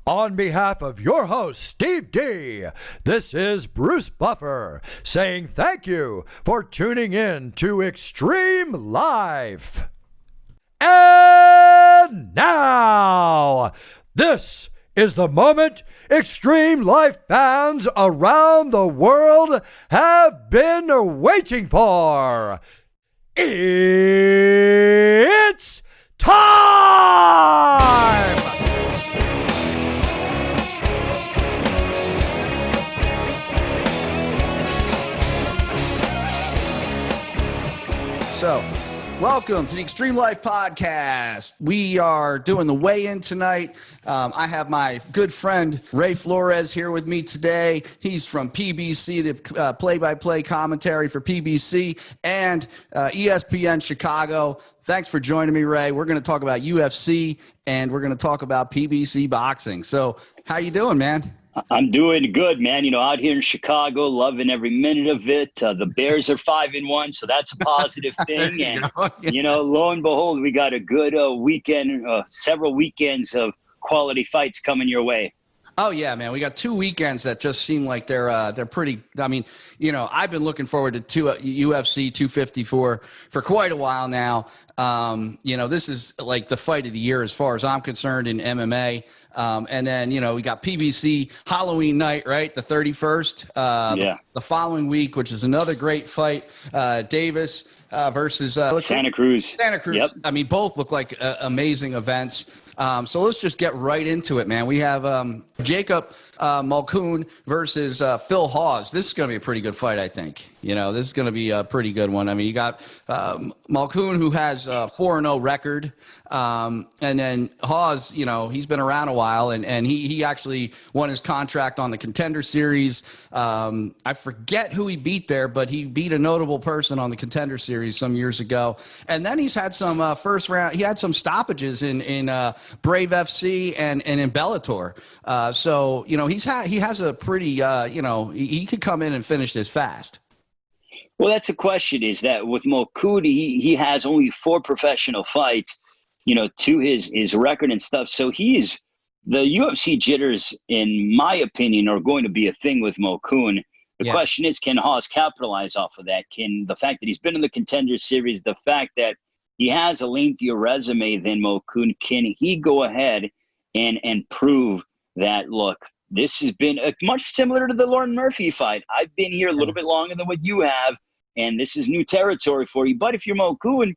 On behalf of your host, Steve D, this is Bruce Buffer saying thank you for tuning in to Xtreme Lyfe. And now, this is the moment Xtreme Lyfe fans around the world have been waiting for. It's time! So, welcome to the Xtreme Lyfe podcast. We are doing the weigh-in tonight. I have my good friend Ray Flores here with me today. He's from PBC, the play-by-play commentary for PBC and ESPN Chicago. Thanks for joining me, Ray. We're going to talk about UFC and we're going to talk about PBC boxing. So, how you doing, man? I'm doing good, man. You know, out here in Chicago, loving every minute of it. The Bears are 5-1, so that's a positive thing. And, you know, lo and behold, we got a good weekend, several weekends of quality fights coming your way. Oh, yeah, man. We got 2 weekends that just seem like they're pretty – I mean, you know, I've been looking forward to UFC 254 for quite a while now. You know, this is like the fight of the year as far as I'm concerned in MMA. And then, you know, we got PBC Halloween night, right, the 31st. The following week, which is another great fight, Davis versus Santa Cruz. Santa Cruz. Yep. I mean, both look like amazing events. So let's just get right into it, man. We have Jacob Mulcoon versus Phil Hawes. This is going to be a pretty good fight, I think. You know, this is going to be a pretty good one. I mean, you got Mulcoon, who has a 4-0 record. And then Hawes, you know, he's been around a while, and he actually won his contract on the Contender Series. I forget who he beat there, but he beat a notable person on the Contender Series some years ago. And then he's had some first round. He had some stoppages in Brave FC and in Bellator. So, you know, he has a pretty, you know, he could come in and finish this fast. Well, that's a question, is that with Mulcoon, he has only 4 professional fights, you know, to his record and stuff. So the UFC jitters, in my opinion, are going to be a thing with Mulcoon. The question is, can Hawes capitalize off of that? Can the fact that he's been in the Contender Series, the fact that he has a lengthier resume than Mulcoon, can he go ahead and prove that, look, this has been much similar to the Lauren Murphy fight. I've been here a little bit longer than what you have, and this is new territory for you. But if you're Mulcoon,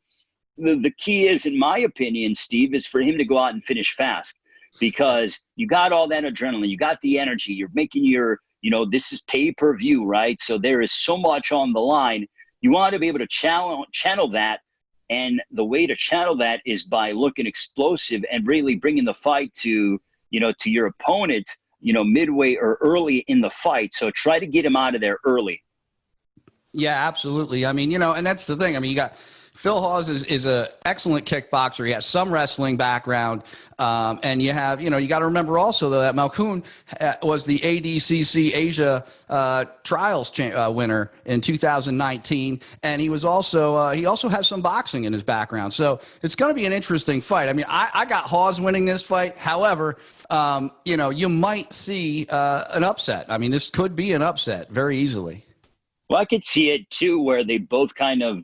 the key is, in my opinion, Steve, is for him to go out and finish fast, because you got all that adrenaline, you got the energy, you're making your, you know, this is pay-per-view, right? So there is so much on the line. You want to be able to channel that. And the way to channel that is by looking explosive and really bringing the fight to, you know, to your opponent, you know, midway or early in the fight. So try to get him out of there early. Yeah, absolutely. I mean, you know, and that's the thing. I mean, you got Phil Hawes is an excellent kickboxer. He has some wrestling background. And you have, you know, you got to remember also, though, that Mulcoon was the ADCC Asia Trials winner in 2019. And he was also, he also has some boxing in his background. So it's going to be an interesting fight. I mean, I got Hawes winning this fight. However, you know, you might see an upset. I mean, this could be an upset very easily. Well, I could see it, too, where they both kind of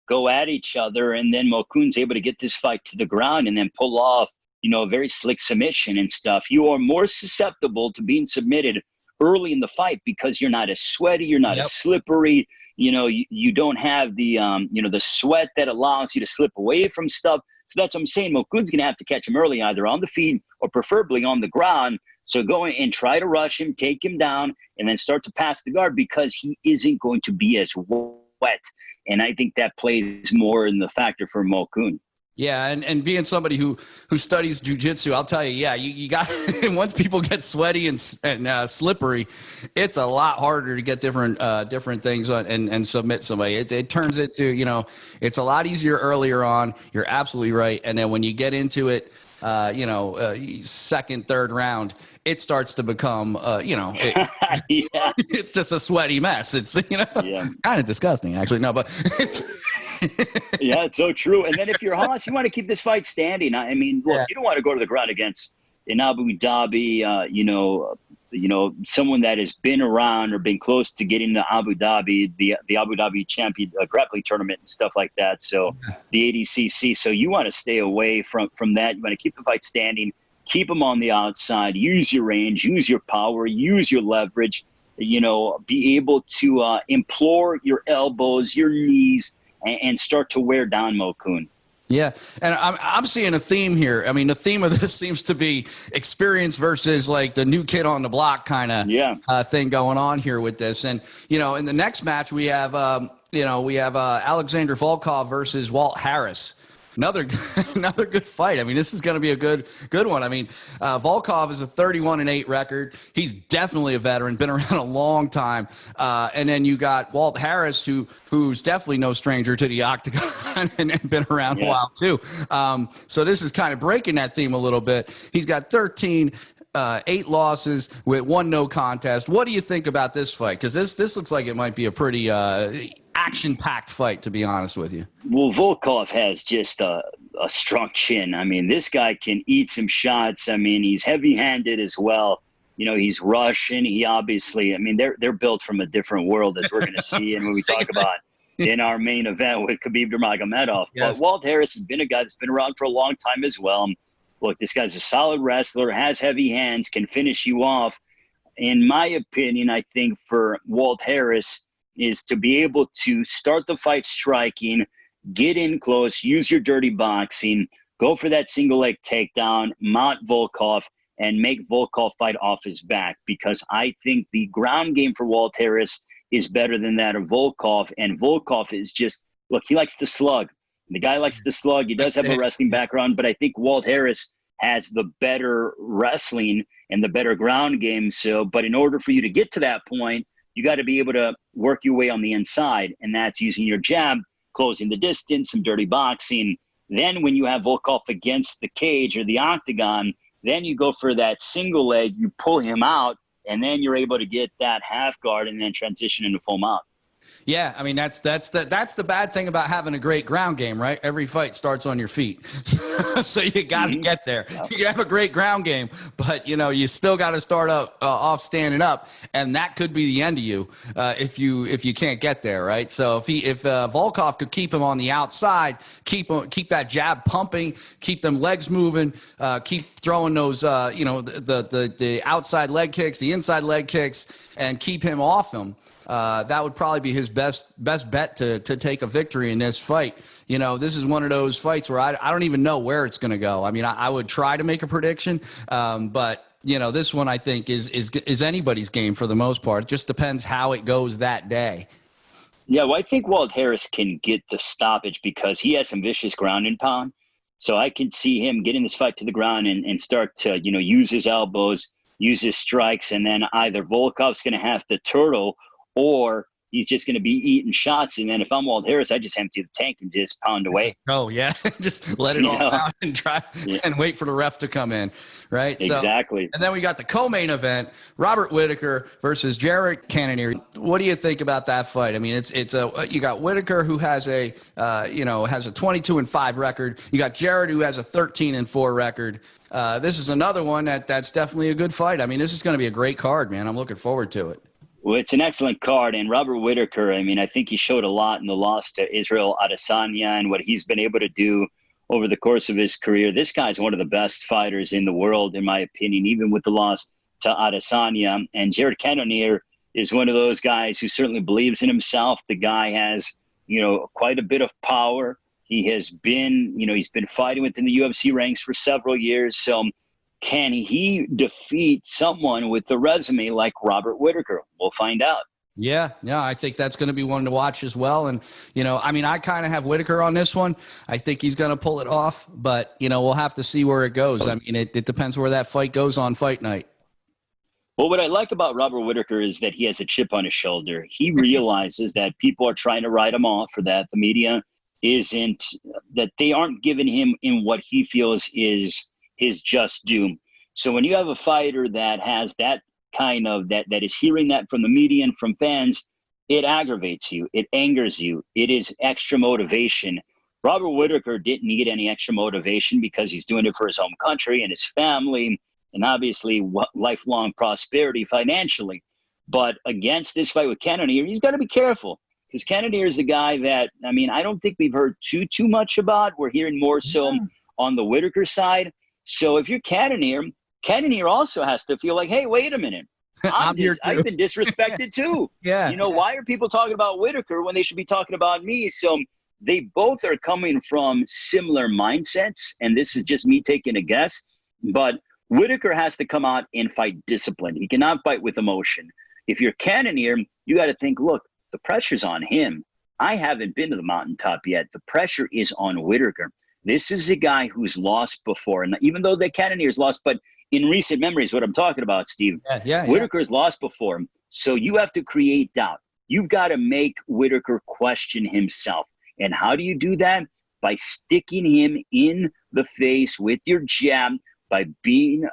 go at each other, and then Mulcoon's able to get this fight to the ground and then pull off, you know, a very slick submission and stuff. You are more susceptible to being submitted early in the fight because you're not as sweaty, you're not as slippery, you know, you don't have the, you know, the sweat that allows you to slip away from stuff. So that's what I'm saying. Mulcoon's going to have to catch him early, either on the feet or preferably on the ground. So go in and try to rush him, take him down, and then start to pass the guard, because he isn't going to be as wet. And I think that plays more in the factor for Mulcoon. Yeah, and being somebody who studies jiu-jitsu, I'll tell you, yeah, you got once people get sweaty and slippery, it's a lot harder to get different things on and submit somebody. It turns it to, you know, it's a lot easier earlier on. You're absolutely right, and then when you get into it, you know, second, third round, it starts to become, you know, it's just a sweaty mess. It's, you know, kind of disgusting, actually. No, but it's. Yeah, it's so true. And then if you're Haas, you want to keep this fight standing. I mean, look, you don't want to go to the ground against in Abu Dhabi, someone that has been around or been close to getting to Abu Dhabi, the Abu Dhabi champion grappling tournament and stuff like that. So the ADCC. So you want to stay away from that. You want to keep the fight standing, keep them on the outside, use your range, use your power, use your leverage, be able to implore your elbows, your knees, and start to wear down Mo Koon. Yeah, and I'm seeing a theme here. I mean, the theme of this seems to be experience versus like the new kid on the block kind of thing going on here with this. And in the next match we have Alexander Volkov versus Walt Harris. Another good fight. I mean, this is going to be a good one. I mean, Volkov is a 31-8 record. He's definitely a veteran, been around a long time. And then you got Walt Harris, who's definitely no stranger to the octagon and been around a while too. So this is kind of breaking that theme a little bit. He's got 13. 8 losses with 1 no contest. What do you think about this fight? Because this looks like it might be a pretty action-packed fight, to be honest with you. Well, Volkov has just a strong chin. I mean, this guy can eat some shots. I mean, he's heavy-handed as well. He's Russian. He obviously, I mean, they're built from a different world, as we're going to see. And when we talk about in our main event with Khabib Nurmagomedov. Yes. But Walt Harris has been a guy that's been around for a long time as well. Look, this guy's a solid wrestler, has heavy hands, can finish you off. In my opinion, I think for Walt Harris is to be able to start the fight striking, get in close, use your dirty boxing, go for that single leg takedown, mount Volkov, and make Volkov fight off his back. Because I think the ground game for Walt Harris is better than that of Volkov. And Volkov is just, look, he likes to slug. The guy likes to slug. He does have a wrestling background, but I think Walt Harris has the better wrestling and the better ground game. So, but in order for you to get to that point, you got to be able to work your way on the inside, and that's using your jab, closing the distance, some dirty boxing. Then when you have Volkov against the cage or the octagon, then you go for that single leg, you pull him out, and then you're able to get that half guard and then transition into full mount. Yeah, I mean that's the bad thing about having a great ground game, right? Every fight starts on your feet, so you got to get there. You have a great ground game, but you still got to start off standing up, and that could be the end of you if you can't get there, right? So if Volkov could keep him on the outside, keep that jab pumping, keep them legs moving, keep throwing those the outside leg kicks, the inside leg kicks, and keep him off him. That would probably be his best bet to take a victory in this fight. This is one of those fights where I don't even know where it's going to go. I mean, I would try to make a prediction, but this one I think is anybody's game for the most part. It just depends how it goes that day. Yeah, well, I think Walt Harris can get the stoppage because he has some vicious ground and pound. So I can see him getting this fight to the ground and start to, use his elbows, use his strikes, and then either Volkov's going to have to turtle or he's just going to be eating shots. And then if I'm Walt Harris, I just empty the tank and just pound away. Oh, yeah. Just let it all out and try and wait for the ref to come in, right? Exactly. And then we got the co-main event, Robert Whittaker versus Jared Cannonier. What do you think about that fight? I mean, you got Whittaker who has a 22-5 record. You got Jared who has a 13-4 record. This is another one that's definitely a good fight. I mean, this is going to be a great card, man. I'm looking forward to it. Well, it's an excellent card, and Robert Whittaker, I mean, I think he showed a lot in the loss to Israel Adesanya and what he's been able to do over the course of his career. This guy's one of the best fighters in the world, in my opinion, even with the loss to Adesanya. And Jared Cannonier is one of those guys who certainly believes in himself. The guy has, quite a bit of power. He has been, he's been fighting within the UFC ranks for several years. So can he defeat someone with the resume like Robert Whittaker? We'll find out. Yeah, I think that's going to be one to watch as well. And, I kind of have Whittaker on this one. I think he's going to pull it off, but, we'll have to see where it goes. I mean, it depends where that fight goes on fight night. Well, what I like about Robert Whittaker is that he has a chip on his shoulder. He realizes that people are trying to write him off for that. The media that they aren't giving him in what he feels is his just due. So when you have a fighter that has that kind of that is hearing that from the media and from fans, it aggravates you, it angers you, it is extra motivation. Robert Whittaker didn't need any extra motivation because he's doing it for his home country and his family. and obviously lifelong prosperity financially. But against this fight with Cannonier, he's got to be careful, because Cannonier is the guy that, I mean, I don't think we've heard too much about. We're hearing more so on the Whitaker side. So if you're Cannonier also has to feel like, hey, wait a minute. I've been disrespected too. Yeah. You know, why are people talking about Whitaker when they should be talking about me? So they both are coming from similar mindsets, and this is just me taking a guess. But Whitaker has to come out and fight discipline. He cannot fight with emotion. If you're Cannonier, you got to think, look, the pressure's on him. I haven't been to the mountaintop yet. The pressure is on Whitaker. This is a guy who's lost before. And even though the Cannonier's lost, but in recent memories, what I'm talking about, Steve, Whitaker's lost before him. So you have to create doubt. You've got to make Whitaker question himself. And how do you do that? By sticking him in the face with your jab, by being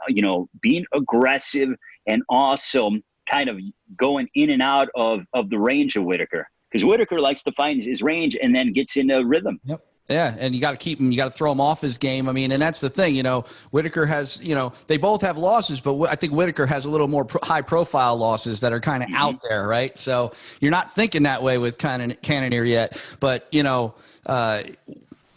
aggressive, and also kind of going in and out of the range of Whitaker. Because Whitaker likes to find his range and then gets into rhythm. Yep. Yeah, and you got to keep him. You got to throw him off his game. I mean, and that's the thing. You know, Whitaker has. You know, they both have losses, but I think Whitaker has a little more high-profile losses that are kind of out there, right? So you're not thinking that way with Cannonier yet, but you know.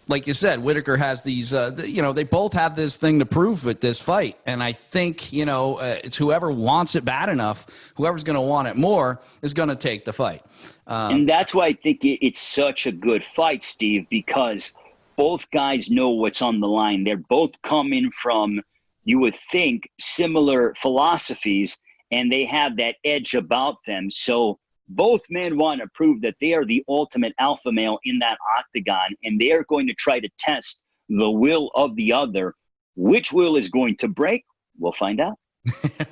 Like you said, Whitaker has these, they both have this thing to prove with this fight. And I think, it's whoever wants it bad enough, whoever's going to want it more is going to take the fight. And that's why I think it's such a good fight, Steve, because both guys know what's on the line. They're both coming from, you would think, similar philosophies, and they have that edge about them. So both men want to prove that they are the ultimate alpha male in that octagon, and they are going to try to test the will of the other. Which will is going to break? We'll find out.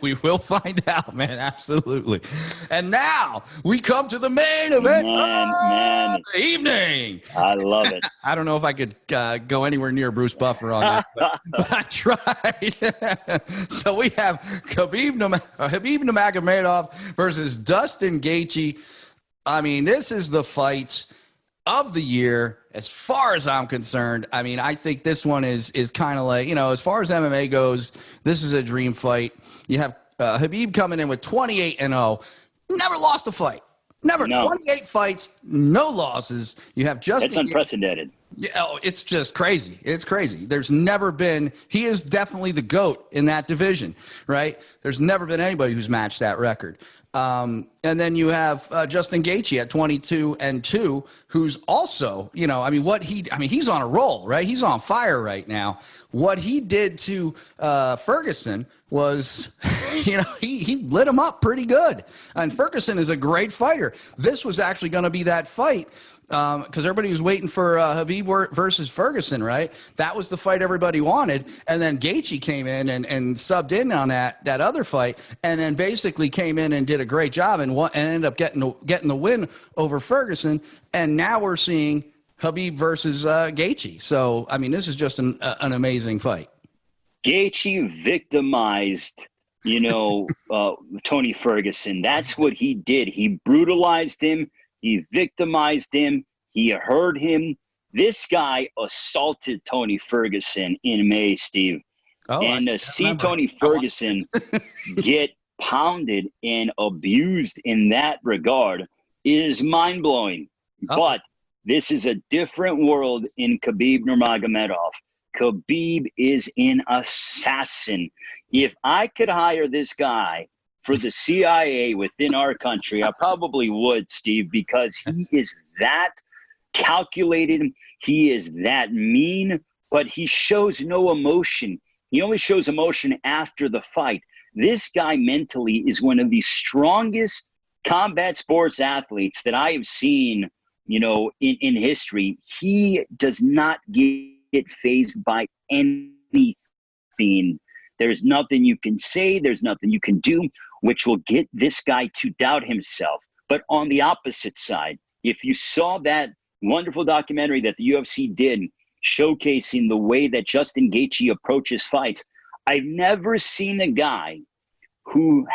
We will find out, man. Absolutely. And now we come to the main event of the evening. I love it. I don't know if I could go anywhere near Bruce Buffer on this, but I tried. So we have Khabib Nurmagomedov versus Dustin Gaethje. I mean, this is the fight of the year as far as I'm concerned. I mean, I think this one is kind of like, as far as MMA goes, this is a dream fight. You have Khabib coming in with 28-0, never lost a fight. Never. No. 28 fights, no losses. You have Justin. It's unprecedented. Yeah, it's just crazy. It's crazy. There's never been, he is definitely the GOAT in that division, right? There's never been anybody who's matched that record. And then you have Justin Gaethje at 22-2, who's also, he's on a roll, right? He's on fire right now. What he did to Ferguson was, he lit him up pretty good. And Ferguson is a great fighter. This was actually going to be that fight because everybody was waiting for Khabib versus Ferguson, right? That was the fight everybody wanted. And then Gaethje came in and subbed in on that other fight, and then basically came in and did a great job and ended up getting the win over Ferguson. And now we're seeing Khabib versus Gaethje. So, I mean, this is just an amazing fight. Gaethje victimized, Tony Ferguson. That's what he did. He brutalized him. He victimized him. He hurt him. This guy assaulted Tony Ferguson in May, Steve. And to see Tony Ferguson get pounded and abused in that regard is mind-blowing. But this is a different world in Khabib Nurmagomedov. Khabib is an assassin. If I could hire this guy for the CIA within our country, I probably would, Steve, because he is that calculated. He is that mean, but he shows no emotion. He only shows emotion after the fight. This guy mentally is one of the strongest combat sports athletes that I have seen, in history. He does not get fazed by anything. There's nothing you can say. There's nothing you can do, which will get this guy to doubt himself. But on the opposite side, if you saw that wonderful documentary that the UFC did showcasing the way that Justin Gaethje approaches fights, I've never seen a guy who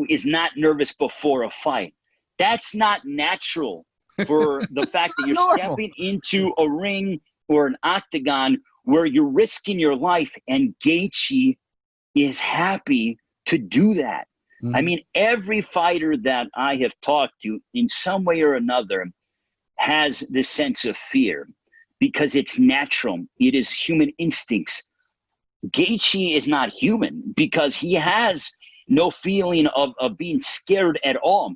is not nervous before a fight. That's not natural for the fact that you're stepping into a ring or an octagon where you're risking your life. And Gaethje is happy to do that. Mm-hmm. I mean, every fighter that I have talked to in some way or another has this sense of fear because it's natural. It is human instincts. Gaethje is not human because he has no feeling of being scared at all.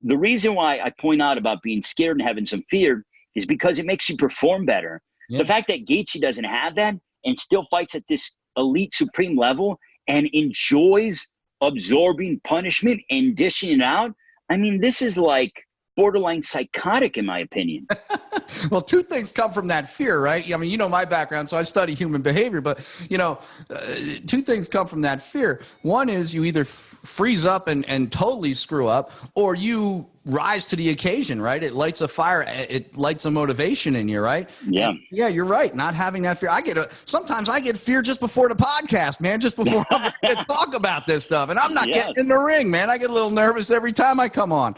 The reason why I point out about being scared and having some fear is because it makes you perform better. Yeah. The fact that Gaethje doesn't have that and still fights at this elite supreme level and enjoys absorbing punishment and dishing it out, I mean, this is like borderline psychotic in my opinion. Well, two things come from that fear, right? I mean, you know my background, so I study human behavior, but, two things come from that fear. One is you either freeze up and totally screw up, or you rise to the occasion, right? It lights a fire. It lights a motivation in you, right? Yeah. And yeah, you're right. Not having that fear. Sometimes I get fear just before the podcast, man, just before I'm going to talk about this stuff. And I'm not getting in the ring, man. I get a little nervous every time I come on,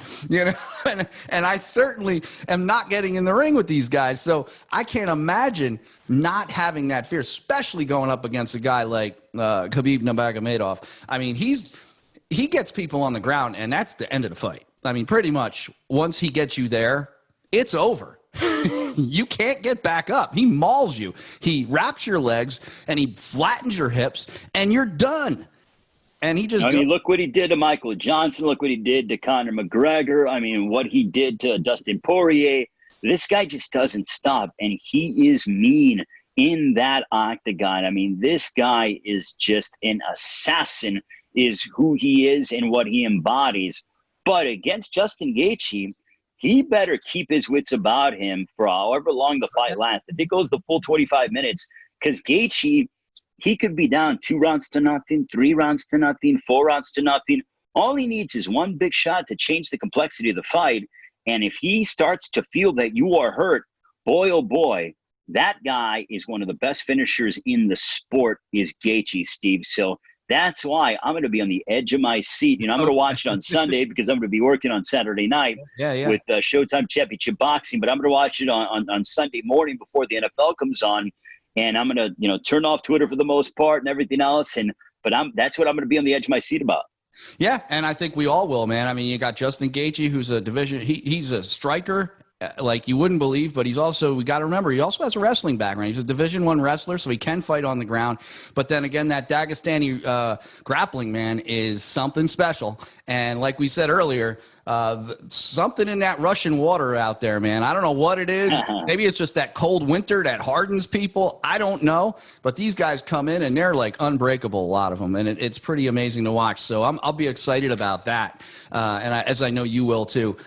and I certainly am not getting in the ring with these guys. So I can't imagine not having that fear, especially going up against a guy like Khabib Nurmagomedov. I mean, he gets people on the ground, and that's the end of the fight. I mean, pretty much once he gets you there, it's over. You can't get back up. He mauls you. He wraps your legs and he flattens your hips and you're done. And he just I mean, look what he did to Michael Johnson. Look what he did to Conor McGregor. I mean, what he did to Dustin Poirier. This guy just doesn't stop, and he is mean in that octagon. I mean, this guy is just an assassin, is who he is and what he embodies. But against Justin Gaethje, he better keep his wits about him for however long the fight lasts. If it goes the full 25 minutes, because Gaethje, he could be down 2 rounds to nothing, 3 rounds to nothing, 4 rounds to nothing. All he needs is one big shot to change the complexity of the fight. And if he starts to feel that you are hurt, boy, oh boy, that guy is one of the best finishers in the sport, is Gaethje, Steve. So that's why I'm going to be on the edge of my seat. I'm going to watch it on Sunday because I'm going to be working on Saturday night with Showtime Championship Boxing. But I'm going to watch it on Sunday morning before the NFL comes on. And I'm going to, turn off Twitter for the most part and everything else. But that's what I'm going to be on the edge of my seat about. Yeah, and I think we all will, man. I mean, you got Justin Gaethje, who's a division. He's a striker like you wouldn't believe, but he's also, we got to remember, he also has a wrestling background. He's a Division I wrestler, so he can fight on the ground. But then again, that Dagestani grappling, man, is something special. And like we said earlier, something in that Russian water out there, man. I don't know what it is. Maybe it's just that cold winter that hardens people. I don't know. But these guys come in and they're like unbreakable, a lot of them. And it's pretty amazing to watch. So I'll be excited about that. As I know you will too.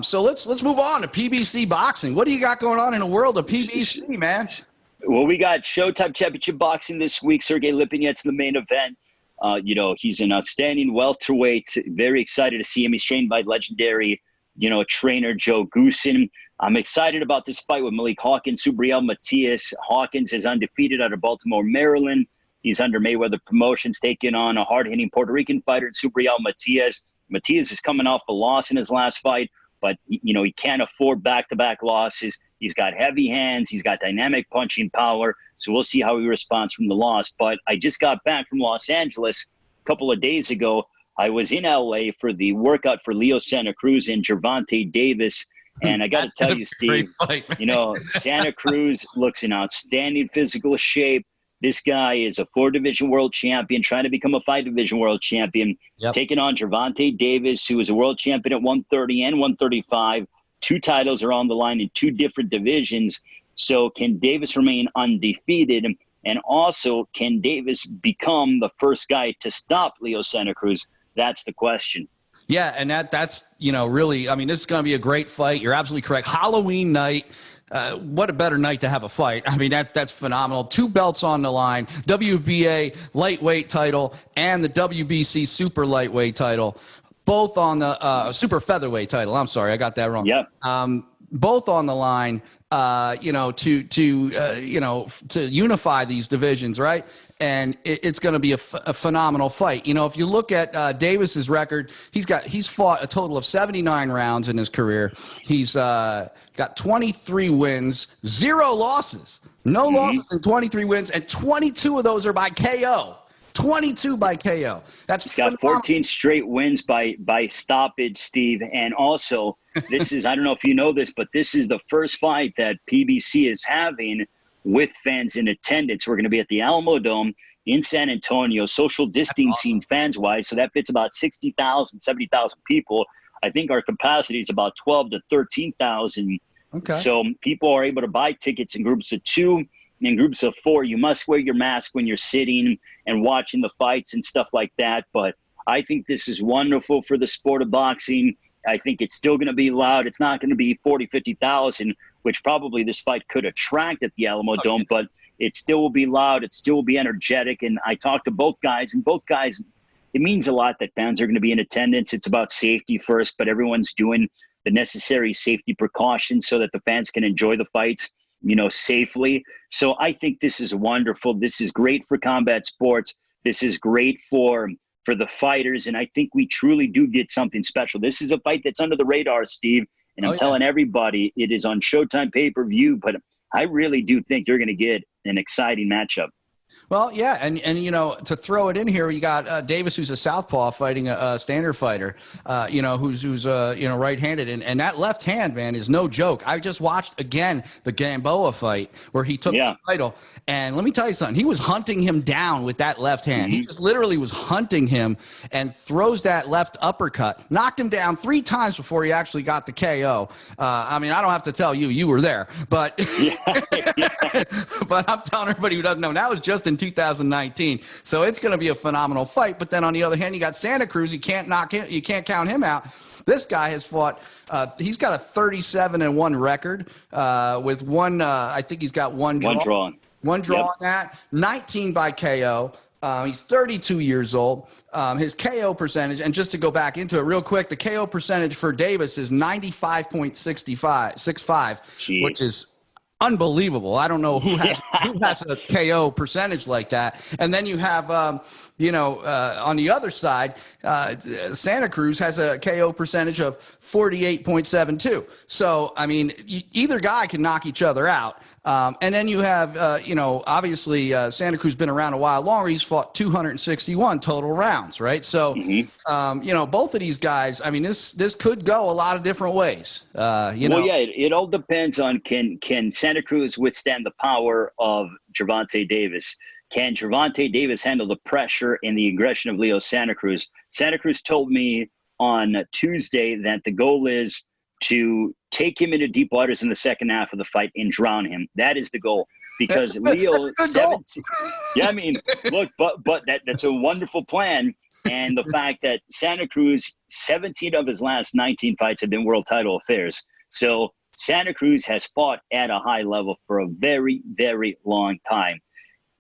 So let's move on to PBC boxing. What do you got going on in the world of PBC, man? Well, we got Showtime Championship Boxing this week. Sergey Lipinets in the main event. He's an outstanding welterweight. Very excited to see him. He's trained by legendary, trainer Joe Goosen. I'm excited about this fight with Malik Hawkins, Subriel Matias. Hawkins is undefeated out of Baltimore, Maryland. He's under Mayweather Promotions, taking on a hard-hitting Puerto Rican fighter, Subriel Matias. Matias is coming off a loss in his last fight, but he can't afford back-to-back losses. He's got heavy hands. He's got dynamic punching power. So we'll see how he responds from the loss. But I just got back from Los Angeles a couple of days ago. I was in LA for the workout for Leo Santa Cruz and Gervonta Davis. And I got to tell you, Steve, Santa Cruz looks in outstanding physical shape. This guy is a 4-division world champion, trying to become a 5-division world champion, taking on Gervonta Davis, who is a world champion at 130 and 135. 2 titles are on the line in 2 different divisions. So can Davis remain undefeated? And also, can Davis become the first guy to stop Leo Santa Cruz? That's the question. Yeah, and that's really, I mean, this is going to be a great fight. You're absolutely correct. Halloween night. What a better night to have a fight. I mean, that's phenomenal. 2 belts on the line, WBA lightweight title and the WBC super lightweight title, both on the super featherweight title. I'm sorry, I got that wrong. Yep. Both on the line, to unify these divisions, right? And it's going to be a phenomenal fight. If you look at Davis's record, he's fought a total of 79 rounds in his career. He's got 23 wins, 0 losses, no losses, and 23 wins, and 22 of those are by KO. 22 by KO. That's He's got 14 straight wins by stoppage, Steve. And also, this is, I don't know if you know this, but this is the first fight that PBC is having with fans in attendance. We're going to be at the Alamo Dome in San Antonio, social distancing fans-wise. So that fits about 60,000, 70,000 people. I think our capacity is about 12 to 13,000. Okay. So people are able to buy tickets in groups of 2, in groups of 4. You must wear your mask when you're sitting and watching the fights and stuff like that. But I think this is wonderful for the sport of boxing. I think it's still going to be loud. It's not going to be 40, 50,000, which probably this fight could attract at the Alamo Dome, but it still will be loud. It still will be energetic. And I talked to both guys, and both guys, it means a lot that fans are going to be in attendance. It's about safety first, but everyone's doing the necessary safety precautions so that the fans can enjoy the fights, safely. So I think this is wonderful. This is great for combat sports. This is great for the fighters. And I think we truly do get something special. This is a fight that's under the radar, Steve. And I'm telling everybody it is on Showtime pay-per-view, but I really do think you're going to get an exciting matchup. Well, yeah, and to throw it in here, you got Davis, who's a southpaw, fighting a standard fighter, who's right-handed, and that left hand, man, is no joke. I just watched again the Gamboa fight where he took the title, and let me tell you something. He was hunting him down with that left hand. He just literally was hunting him and throws that left uppercut, knocked him down 3 times before he actually got the KO. I mean, I don't have to tell you, you were there, but but I'm telling everybody who doesn't know, that was just in 2019. So it's going to be a phenomenal fight. But then on the other hand, you got Santa Cruz. You can't count him out. This guy has fought. He's got a 37-1 record with one. I think he's got one draw. One draw on that. 19 by KO. He's 32 years old. His KO percentage, and just to go back into it real quick, the KO percentage for Davis is 95.65, which is unbelievable. I don't know who has a KO percentage like that. And then you have, on the other side, Santa Cruz has a KO percentage of 48.72. So, I mean, either guy can knock each other out. And then you have, obviously Santa Cruz been around a while longer. He's fought 261 total rounds, right? So, both of these guys, I mean, this could go a lot of different ways. It all depends on can Santa Cruz withstand the power of Gervonta Davis? Can Gervonta Davis handle the pressure and the aggression of Leo Santa Cruz? Santa Cruz told me on Tuesday that the goal is to take him into deep waters in the second half of the fight and drown him. That is the goal, because Leo, I mean, look, but that's a wonderful plan. And the fact that Santa Cruz, 17 of his last 19 fights have been world title affairs. So Santa Cruz has fought at a high level for a very, very long time.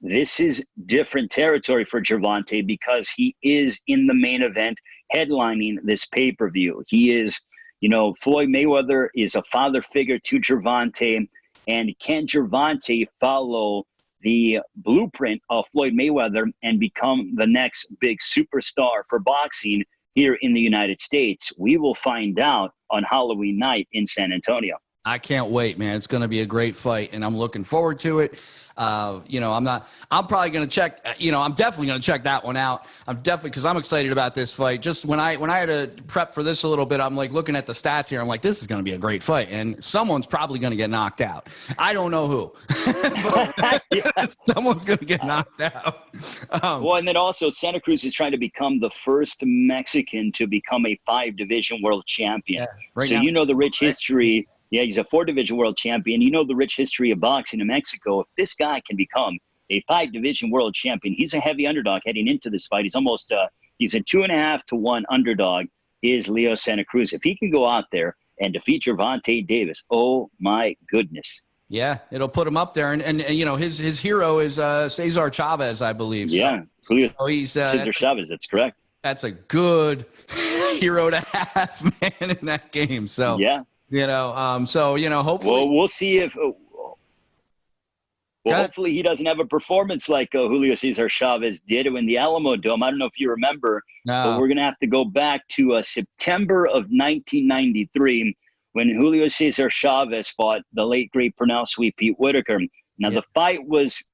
This is different territory for Gervonta because he is in the main event headlining this pay-per-view. He is, Floyd Mayweather is a father figure to Gervonta, and can Gervonta follow the blueprint of Floyd Mayweather and become the next big superstar for boxing here in the United States? We will find out on Halloween night in San Antonio. I can't wait, man. It's going to be a great fight, and I'm looking forward to it. I'm probably going to check, I'm definitely going to check that one out. Because I'm excited about this fight. Just when I had to prep for this a little bit, I'm like looking at the stats here. I'm like, this is going to be a great fight. And someone's probably going to get knocked out. I don't know who, but someone's going to get knocked out. And then also Santa Cruz is trying to become the first Mexican to become a 5-division world champion. So the rich history. Yeah, he's a 4-division world champion. You know the rich history of boxing in Mexico. If this guy can become a 5-division world champion, he's a heavy underdog heading into this fight. He's almost he's a 2.5 to 1 underdog, is Leo Santa Cruz. If he can go out there and defeat Gervonta Davis, oh my goodness. Yeah, it'll put him up there. And his hero is Cesar Chavez, I believe. Yeah, so he's Cesar Chavez, that's correct. That's a good hero to have, man, in that game. So yeah. Hopefully. Well, we'll see if. Hopefully he doesn't have a performance like Julio Cesar Chavez did in the Alamo Dome. I don't know if you remember, but we're going to have to go back to September of 1993 when Julio Cesar Chavez fought the late, great Pernell Sweet Pete Whitaker. Now, the fight was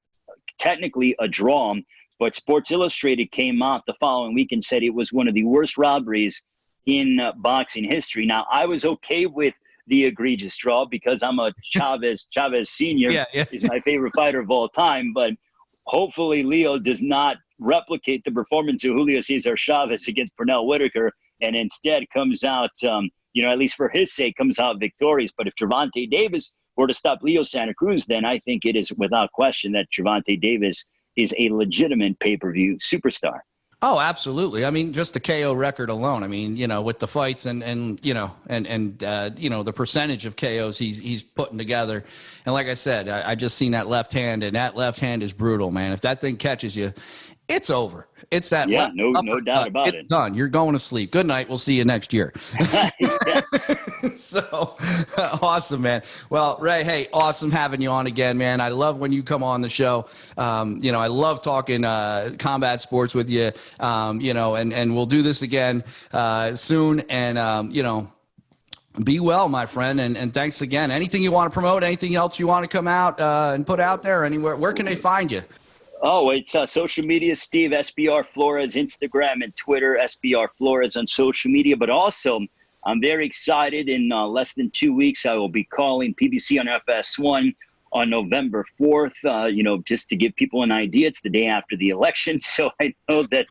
technically a draw but Sports Illustrated came out the following week and said it was one of the worst robberies in boxing history. Now, I was okay with the egregious draw because I'm a Chavez Sr. is my favorite fighter of all time, but hopefully Leo does not replicate the performance of Julio Cesar Chavez against Pernell Whitaker and instead comes out, at least for his sake, comes out victorious. But if Gervonta Davis were to stop Leo Santa Cruz, then I think it is without question that Gervonta Davis is a legitimate pay-per-view superstar. Oh, absolutely. I mean, just the KO record alone. I mean, with the fights and the percentage of KOs he's putting together. And like I said, I just seen that left hand, and that left hand is brutal, man. If that thing catches you, it's over. It's that. Yeah, no doubt about it. It's done. You're going to sleep. Good night. We'll see you next year. So awesome, man. Well, Ray, hey, awesome having you on again, man. I love when you come on the show. I love talking combat sports with you. And we'll do this again soon. And be well, my friend, and thanks again. Anything you want to promote? Anything else you want to come out and put out there? Anywhere? Where can they find you? Oh, it's social media, Steve, SBR Flores, Instagram and Twitter, SBR Flores on social media. But also, I'm very excited. In less than 2 weeks, I will be calling PBC on FS1 on November 4th, just to give people an idea. It's the day after the election. So I know that,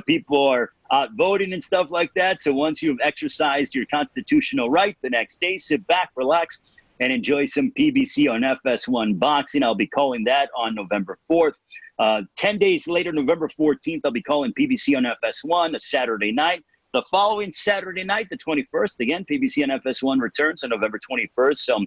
people are out voting and stuff like that. So once you've exercised your constitutional right, the next day, sit back, relax, and enjoy some PBC on FS1 boxing. I'll be calling that on November 4th. 10 days later, November 14th, I'll be calling PBC on FS1, a Saturday night. The following Saturday night, the 21st, again, PBC on FS1 returns on November 21st. So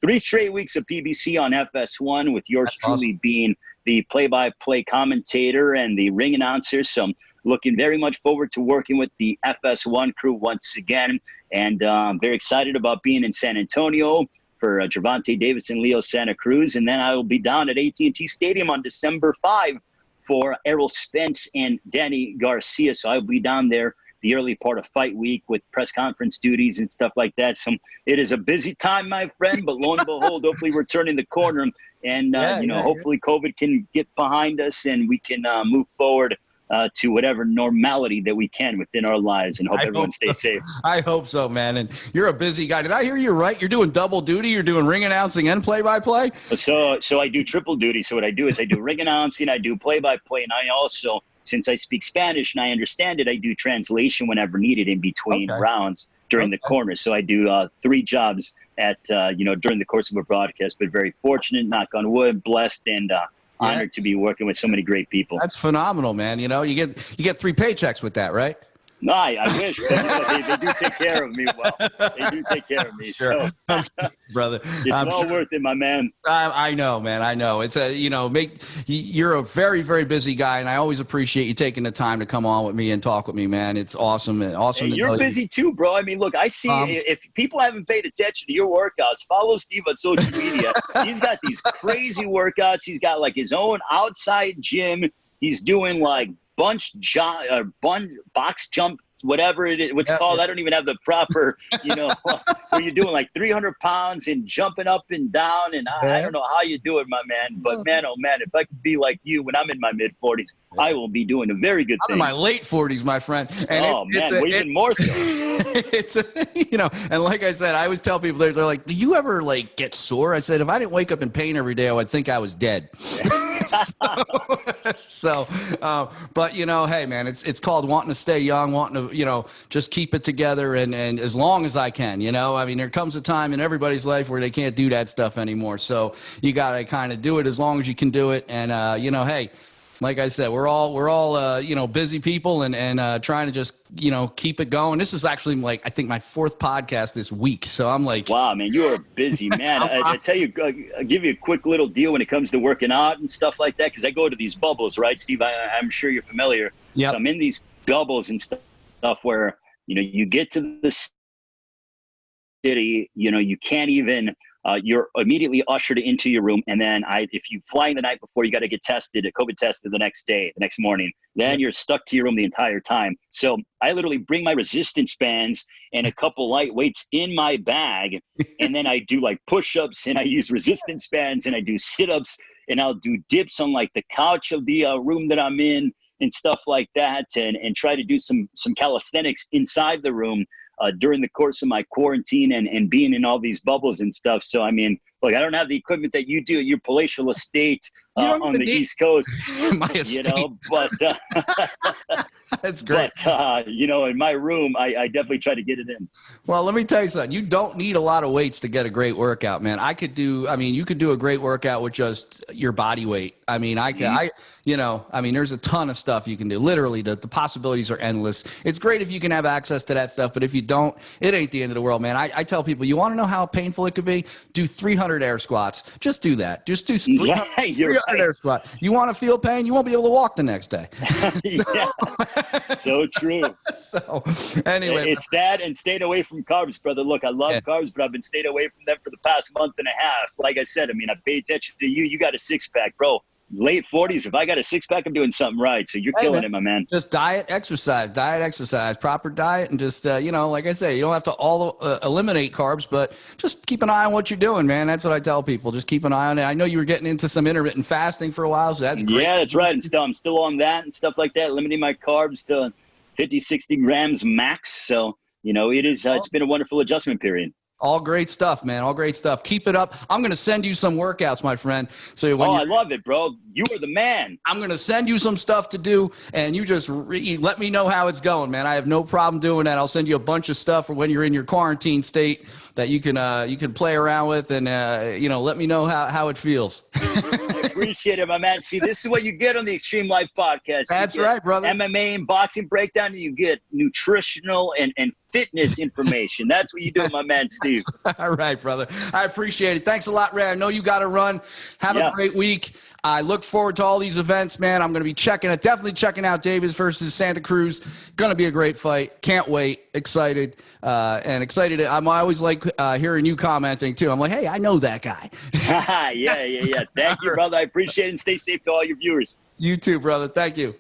3 straight weeks of PBC on FS1 with yours truly being the play-by-play commentator and the ring announcer. So I'm looking very much forward to working with the FS1 crew once again. And I'm very excited about being in San Antonio for Gervonta Davis and Leo Santa Cruz. And then I will be down at AT&T Stadium on December 5 for Errol Spence and Danny Garcia. So I'll be down there the early part of fight week with press conference duties and stuff like that. So it is a busy time, my friend, but lo and behold, hopefully we're turning the corner and, hopefully COVID can get behind us and we can move forward to whatever normality that we can within our lives, and hope everyone stays safe. I hope so, man. And you're a busy guy. Did I hear you right? You're doing double duty. You're doing ring announcing and play-by-play? So I do triple duty. So what I do is I do ring announcing, I do play-by-play, and I also, since I speak Spanish and I understand it, I do translation whenever needed in between rounds during the corner. So I do 3 jobs at during the course of a broadcast, but very fortunate, knock on wood, blessed, and honored to be working with so many great people. That's phenomenal, man. You get 3 paychecks with that, right? No, I wish. But, they do take care of me well. They do take care of me. Sure. So, brother, it's well worth it, my man. I know, man. I know. It's you're a very, very busy guy, and I always appreciate you taking the time to come on with me and talk with me, man. It's awesome. Awesome. Hey, you're busy too, bro. I mean, look, I see if people haven't paid attention to your workouts, follow Steve on social media. He's got these crazy workouts. He's got like his own outside gym. He's doing like box jump, whatever it is, what's called. I don't even have the proper, where you're doing like 300 pounds and jumping up and down. And I don't know how you do it, my man. But man, oh man, if I could be like you when I'm in my mid 40s, I will be doing a very good thing. I'm in my late 40s, my friend. And even more so. It's and like I said, I always tell people, they're like, do you ever like get sore? I said, if I didn't wake up in pain every day, I would think I was dead. But hey, man, it's called wanting to stay young, wanting to, just keep it together and as long as I can, I mean, there comes a time in everybody's life where they can't do that stuff anymore. So you got to kind of do it as long as you can do it. And, hey, like I said, we're all busy people and trying to just, keep it going. This is actually I think my 4th podcast this week. So I'm like, wow, man, you are a busy man. I tell you, I'll give you a quick little deal when it comes to working out and stuff like that. Cause I go to these bubbles, right, Steve? I'm sure you're familiar. Yep. So I'm in these bubbles and stuff where, you get to the city, you can't even, you're immediately ushered into your room. And then if you fly in the night before, you got to get tested, COVID tested the next morning. Then you're stuck to your room the entire time. So I literally bring my resistance bands and a couple light weights in my bag. And then I do like push-ups and I use resistance bands and I do sit-ups and I'll do dips on like the couch of the room that I'm in and stuff like that, and try to do some calisthenics inside the room during the course of my quarantine and being in all these bubbles and stuff. So, I mean, look, I don't have the equipment that you do at your palatial estate on the East Coast, my estate. but that's great. But, in my room, I definitely try to get it in. Well, let me tell you something. You don't need a lot of weights to get a great workout, man. You could do a great workout with just your body weight. I mean, there's a ton of stuff you can do. Literally, the possibilities are endless. It's great if you can have access to that stuff, but if you don't, it ain't the end of the world, man. I tell people, you want to know how painful it could be? Do 300 air squats. Just do that. Just do 300 air squat. You want to feel pain? You won't be able to walk the next day. Yeah, so true. So anyway, it's that and staying away from carbs, brother. Look, I love carbs, but I've been staying away from them for the past month and a half. Like I said, I mean, I pay attention to you. You got a six-pack, bro. Late 40s. If I got a six-pack, I'm doing something right. So you're killing it, my man. Just diet, exercise, proper diet, and just like I say, you don't have to eliminate carbs, but just keep an eye on what you're doing, man. That's what I tell people. Just keep an eye on it. I know you were getting into some intermittent fasting for a while, so that's great. Yeah, that's right. I'm still on that and stuff like that, limiting my carbs to 50, 60 grams max. So, it's been a wonderful adjustment period. All great stuff, man. All great stuff. Keep it up. I'm going to send you some workouts, my friend. So I love it, bro. You are the man. I'm going to send you some stuff to do, and you just let me know how it's going, man. I have no problem doing that. I'll send you a bunch of stuff for when you're in your quarantine state that you can play around with, and let me know how it feels. I appreciate it, my man. See, this is what you get on the Xtreme Lyfe podcast. That's right, brother. MMA and boxing breakdown, and you get nutritional and fitness information. That's what you do, my man, Steve. All right, brother. I appreciate it. Thanks a lot, Ray. I know you got to run. Have a great week. I look forward to all these events, man. I'm going to be definitely checking out Davis versus Santa Cruz. Going to be a great fight. Can't wait. Excited. I'm always like hearing you commenting too. I'm like, hey, I know that guy. Yeah. Thank you, brother. I appreciate it, and stay safe to all your viewers. You too, brother. Thank you.